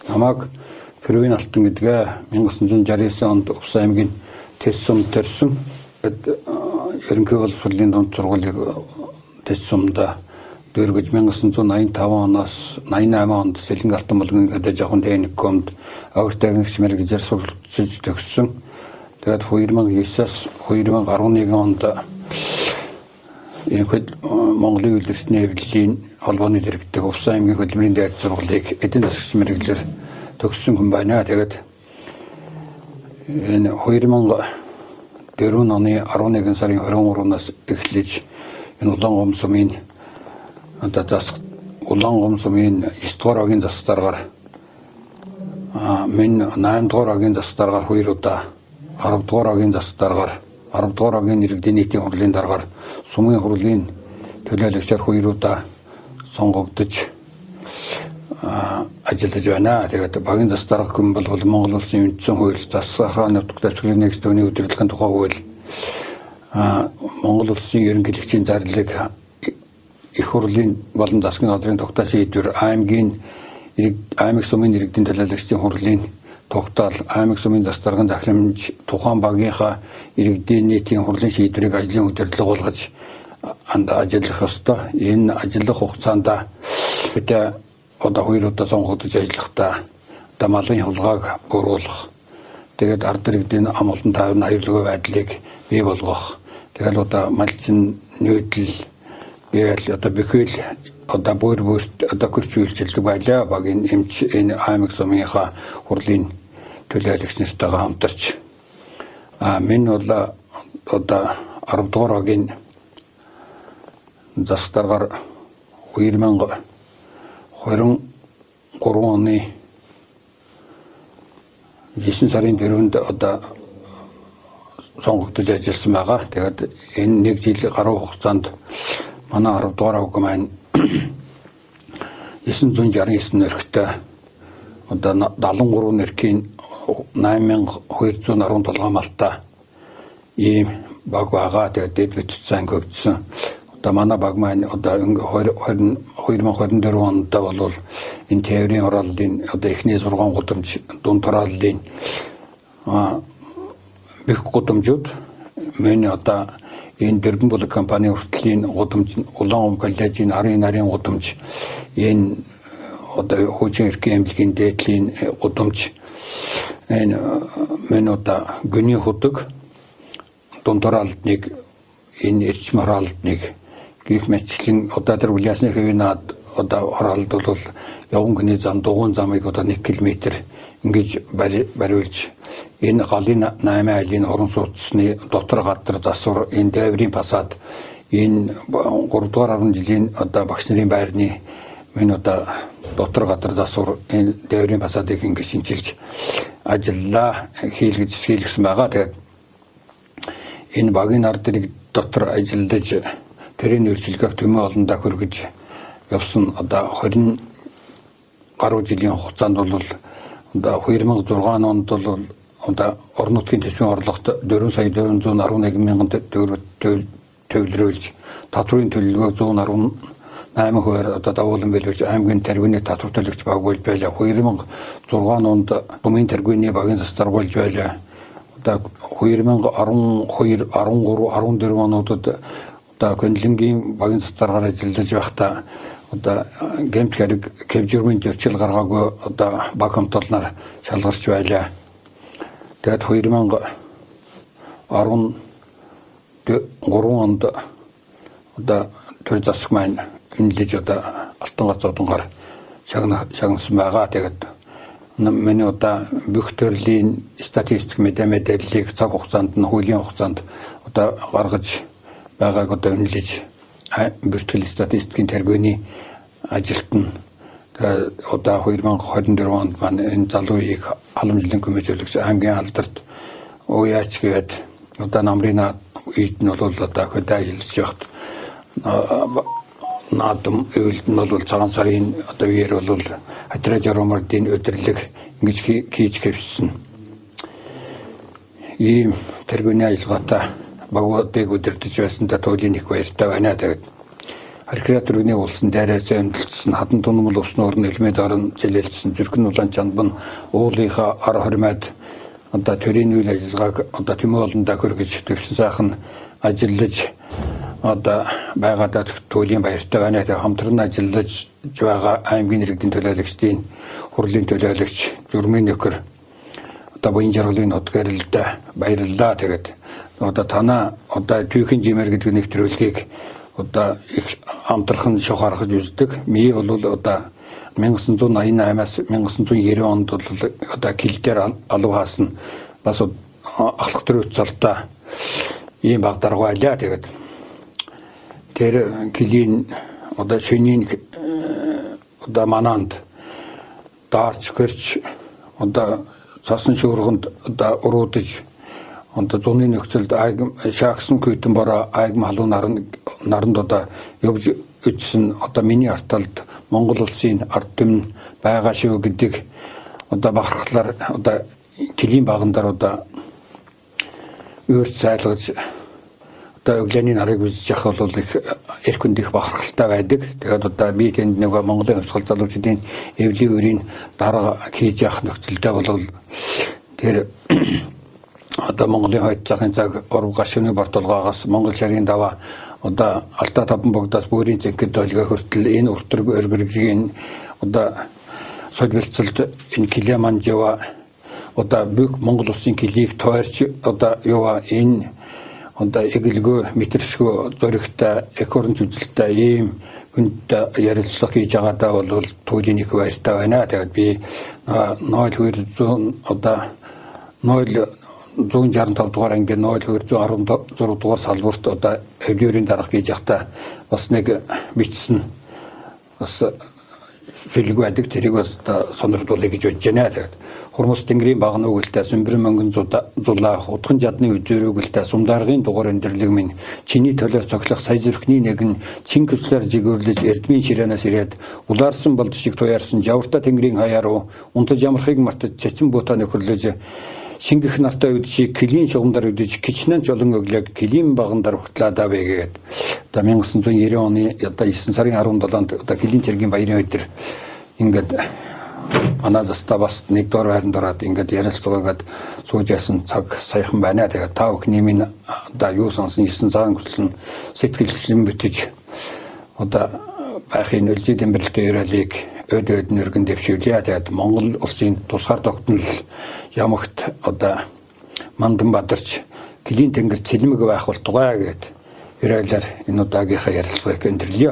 Намайг Пүрвийн Алтан гэдгээ 1969 онд Увс аймгийн тест сум төрсөн. Ерөнхий боловсролын дунд сургуулийг тест сумда дөрвөж 1985 оноос 88 онд Сэлэнг Алтан булгын хөдөө жоохон техникумд огт техникч мэргэжээр суралцж төгссөн. Тэгээд 2009-аас 2011 онд Монголын үлдэрсний хэвлэлийн холбооны дэргэдэг Увс аймгийн хөдөлмөрийн дээд сургуулийг эдийн засагч мэргэжлэр төгссөн хүн байна. Тэгээд энэ 2004 оны 11 сарын 23-наас эхлэж энэ Улаангом сумын Улаангом сумын 9 дугаар агийн засаг даргаар мен 8 дугаар агийн засаг даргаар 2 удаа 10 дугаар агийн засаг даргаар 10 дугаар агийн иргэдийн нийтийн хурлын даргаар сумын хурлын төлөөлөгчөөр 2 удаа сонгогдож ажиллаж байна. Тэгээд багийн засаг дарга хүн бол Монгол улсын үндсэн хууль, засаг ахуйн нутагт ашиглах нэгжлэгийн удирдлагын тухай хууль, Монгол улсын ерөнхийлөгчийн зарлиг, их хурлын болон засгийн газрын тогтоол шийдвэр, аймаг сумын иргэдийн төлөөлөгчдийн хурлын тогтоол, аймаг сумын засаг даргын захирамж, тухайн багийнхаа иргэдийн нийтийн хурлын шийдвэрийг ажлын удирдлага болгож ажиллах ёстой. Энэ ажиллах хугацаанд бид одоо 2 удаа сонгогдож ажиллахдаа малын хулгайг бууруулах, тэгээд ард иргэдийн ам олон тайван аюулгүй байдлыг бий болгох, тэгээд одоо малчин нүүдэл гээл одоо бүхэл одоо бүрт одоо гэрч үйлчилдэг байлаа. Багийн эмч энэ аймаг сумынхаа хурлын төлөөлөгч нартайгаа хамтарч мен бол одоо 10 дугаар агийн засаг даргаар 2023 оны 9 сарын 4-нд одоо сонгогдож ажилласан байгаа. Тэгээд энэ 1 жил гаруй хугацаанд манай 10 дугаар авг маань 969 нэрхтээ одоо 73 нэрхийн 8217 малтай ийм баг байгаа. Тэгээд дэд бүтцэн гөгдсөн. Одоо манай баг маань одоо 2024 онд бол энэ тээврийн оролдын одоо эхний 6 гудамж дунд тарааллын бүх гудамжууд миний одоо энэ дөрвөн булаг компани хүртлийн гудамж, Улаангом коллежийн нарийн гудамж, энэ одоо хуучин эрхийн эмнэлгийн дээдлийн гудамж, энэ мен одоо гүний худаг дунд тарааллыг, энэ эрчим хорооллыг гих мэтлэн одоо тэр Улаасны хэвнаад одоо хороолд бол явган гүний зам, дугуйн замыг одоо 1 км ингэж бариулж энэ галын 8 айлын орон сууцны дотор гадар засвар, энэ дайврын фасад, энэ 3 дугаар 10 жилийн одоо багш нарын байрны мен одоо дотор гадар засвар, энэ дайврын фасадыг ингэж шинжилж ажиллаа, хийлгэсэн байгаа. Тэгээд энэ багийн ард иргэд дотор ажиллаж тэрийн үйлчилгээг төмөө олондоо хүргэж явсан одоо 20 гаруй жилийн хугацаанд бол одоо 2006 онд бол одоо орон нутгийн төсвийн орлогот 4,411,000 төгрөг төвлөрүүлж, татврын төлөлгөөг 118% одоо дагуулan биелүүлж аймгийн тархины татвар төлөгч баг болж байлаа. 2006 онд Бөмбөгийн тархины багийн засаг дарга болж байлаа. Одоо 2012, 13, 14 онуудад одоо Гүнлэнгийн багийн засаг даргаар ажиллаж байхдаа одоо гэмт хэрэг кэвжүрмийн зөрчил гаргаагүй одоо баг хамтолноор шалгарч байлаа. Тэгээд 2013 онд одоо төр засаг маань гинлэж одоо алтан гац одонгоор шагнасан байгаа. Тэгээд миний одоо бүх төрлийн статистик мэдээллийг цаг хугацаанд нь хуулийн хугацаанд одоо гаргаж байгааг одоо үнэлж бүртгэл статистикийн тэргүүний ажилт нь одоо 2024 онд маань энэ залууийг халамжлан гүйцэтгүүлэгч аймгийн алдарт уяач гээд одоо намрын үед нь бол одоо хөдөө ажиллаж явахт наадам үйлд нь бол цагаан сарын одоо үеэр бол Хатраа Жаргамардын өдөрлөг ингэж хийж хэвссэн. Ийм тэргүүний ажиллагаатай багуудыг удирдах байсандаа туйлын их баяртай байна. Тэгээд архитектор үний улсын дайраа зөндөлсөн хадан тунмал усны орны элмэд орон зэлэлсэн зүрхэн улаан чанбан уулынхаа ар хормойд одоо төрийн үйл ажиллагааг одоо төмөө олондоо хөргөж төвсөн сайхан ажиллаж одоо байгаад төлөвийн баяртай байна. Хамтран ажиллаж байгаа аймгийн иргэдийн төлөөлөгчдийн хурлын төлөөлөгч Журмын нөхөр одоо буян жаргалын нутгаарилд баярлалаа. Тэгээд одоо танаа одоо түүхийн жимээр гэдэг нэвтрүүлгийг одоо их амтрхан шох харахж үздэг. Ми бол одоо 1988-аас 1990 онд бол одоо килдээр алуу хаасна бас ахлах төр үцэлдэ ийм баг даргаалаа. Тэгээд тэр килийн одоо шөнийн одоо мананд даарч гэрч одоо цасан шуурганд одоо уруудж одоо зуны нөхцөлд айгм шаагсан хүйтэн бороо айгм халуун наранд одоо явж үтсэн одоо миний арталд Монгол улсын ард түмэн байгаа шүү гэдэг одоо бахархлаар одоо килийн багандар одоо өөрт сайлгаж одоо өглөөний нарыг үзэж явах бол их эрхэнд их бахархалтай байдаг. Тэгээд одоо би тэнд нэг Монголын хувьсгал залуучдын эвлийн үрийн дарга хийж явах нөхцөлтэй бол тэр одоо Монголын хойд захын цаг урав гашууны бортолгоогоос Монгол шарын даваа одоо Алдаа таван богдоос Бөөрийн цэнхэр дойлгоо хүртэл энэ уртрэг өргөргийн одоо солилцолд энэ Килиманжава одоо бүх Монгол улсын килийг тойрч одоо ява энэ одоо эгэлгөө мэтэршгүй зөрөгтэй экорнч үзэлтэй ийм хүнд ярилцлага хийж байгаадаа бол түүний их баяртай байна. Тэгээд би 0200 одоо 165 дугаар анги 0216 дугаар салбарт одоо эвлүүрийн дарга хийж явахдаа бас нэг бичсэн бас шилэг байдаг. Тэрийг бас сонирхолтой гэж бодож байна. Тэгээд Хурмус тэнгэрийн багны үгэлтэй Сүмбэрэн мөнгөн зулаа хутхан жадны үзүүр үгэлтэй Сумдаргын дугаар өндөрлөг минь чиний төлөөс цоглох сая зүрхний нэгэн чин көслөр жигөөрлөж эрдмийн ширээнээс ирээд улаарсан болд шиг туяарсан жаварта тэнгэрийн хаяар руу унтаж ямархыг мартаж цэцэн буутаа нөхөрлөж шингэх нартай үдшиг килийн шугамдар үдэж кичнэн жолон өглөөг килийн багандар хутлаадаа байгээд одоо 1990 оны одоо 9 сарын 17-нд одоо килийн цэргийн баярын өдөр ингээд манай заставаас нэг дор байранд ороод ингээд ярилцлагаад сууж ясан цаг саяхан байна. Тэгээд та бүхний минь одоо юу сонсон 9 цагаан хүслэн сэтгэлслэн бүтэж одоо байхын үлзий тэмдэглэлтэй өрөөлийг өд нэргэн дэвшүүлээ. Тэгээд Монгол улсын тусгаар тогтнол ямагт одоо Мандан Бадарч Килийн тэнгэр цэлмэг байх бол тугай гэд өрөөлөөр энэ удаагийнхаа ярилцлагыг өндөрлөё.